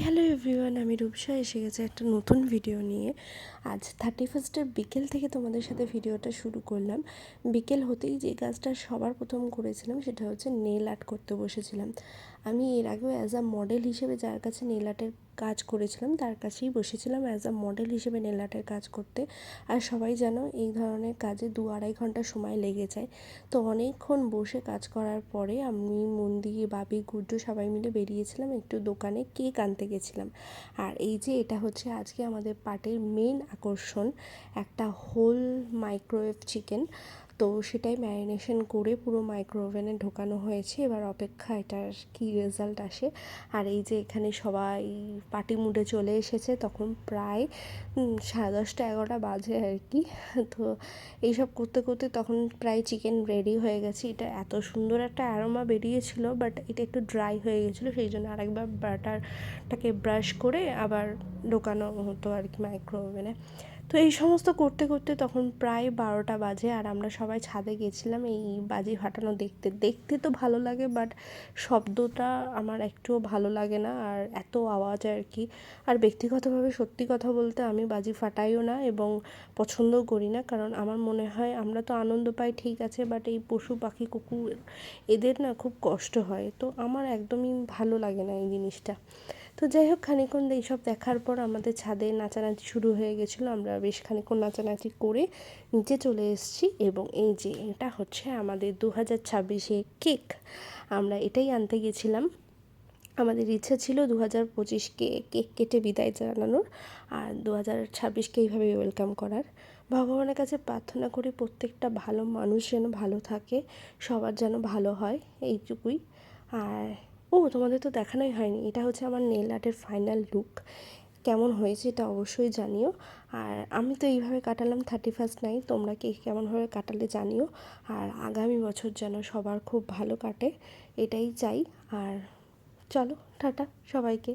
Hello everyone, আমি রূপসা এসে গেছি একটা নতুন ভিডিও নিয়ে। আজ 31st বিকেল থেকে তোমাদের সাথে ভিডিওটা শুরু করলাম। বিকেল হতেই যে কাজটা সবার প্রথম করেছিলাম সেটা হচ্ছে নেল আর্ট করতে বসেছিলাম। আমি এর আগেও অ্যাজ আ মডেল হিসেবে যার কাছে নেল আর্টের কাজ করেছিলাম তার কাছেই বসেছিলাম অ্যাজ আ মডেল হিসেবে নেল আর্টের কাজ করতে। আর সবাই জানো এই ধরনের কাজে 2-2.5 ঘন্টা সময় লেগে যায়। তো অনেকক্ষণ বসে কাজ করার পরে আমি, মন্দি, বাবি, গুড্ডু সবাই মিলে বেরিয়েছিলাম একটু দোকানে কেক আনতে গেছিলাম। আর এই যে এটা হচ্ছে আজকে আমাদের পার্টির মেন আকর্ষণ, একটা হোল মাইক্রোওয়েভ চিকেন। তো সেটাই ম্যারিনেশন করে পুরো মাইক্রো ওভেনে ঢোকানো হয়েছে, এবার অপেক্ষা এটার কী রেজাল্ট আসে। আর এই যে এখানে সবাই পার্টি মুডে চলে এসেছে, তখন প্রায় 10:30-11টা বাজে আর কি। তো এইসব করতে করতে তখন প্রায় চিকেন রেডি হয়ে গেছে। এটা এত সুন্দর একটা অ্যারোমা বেরিয়েছিল, বাট এটা একটু ড্রাই হয়ে গেছিলো, সেই জন্য আরেকবার বাটারটাকে ব্রাশ করে আবার ঢোকানো হতো আর কি মাইক্রো ওভেনে। তো এই সমস্ত করতে করতে তখন প্রায় 12টা বাজে, আর আমরা সবাই ছাদে গেছিলাম এই বাজি ফাটানো দেখতে। দেখতে তো ভালো লাগে, বাট শব্দটা আমার একটুও ভালো লাগে না, আর এত আওয়াজ আর কি। আর ব্যক্তিগতভাবে সত্যি কথা বলতে আমি বাজি ফাটাইও না এবং পছন্দও করি না, কারণ আমার মনে হয় আমরা তো আনন্দ পাই ঠিক আছে, বাট এই পশু পাখি কুকুর এদের না খুব কষ্ট হয়, তো আমার একদমই ভালো লাগে না এই জিনিসটা। তো যাই হোক, খানিকক্ষণ এইসব দেখার পর আমাদের ছাদে নাচানাচি শুরু হয়ে গেছিলো। আমরা বেশ খানিকক্ষণ নাচানাচি করে নিচে চলে এসেছি, এবং এই যে এটা হচ্ছে আমাদের 2026 কেক। আমরা এটাই আনতে গেছিলাম। আমাদের ইচ্ছা ছিল 2025কে কেক কেটে বিদায় জানানোর, আর 2026কে এইভাবে ওয়েলকাম করার। ভগবানের কাছে প্রার্থনা করি প্রত্যেকটা ভালো মানুষ যেন ভালো থাকে, সবার যেন ভালো হয়, এইটুকুই। আর তোমাদের তো দেখানোই হয়নি, এটা হচ্ছে আমার নেল আর্টের ফাইনাল লুক। কেমন হয়েছে এটা অবশ্যই জানিও। আর আমি তো এইভাবে কাটালাম 31st নাইট, তোমরা কে কেমনভাবে কাটালে জানিও। আর আগামী বছর যেন সবার খুব ভালো কাটে, এটাই চাই। আর চলো, টাটা সবাইকে।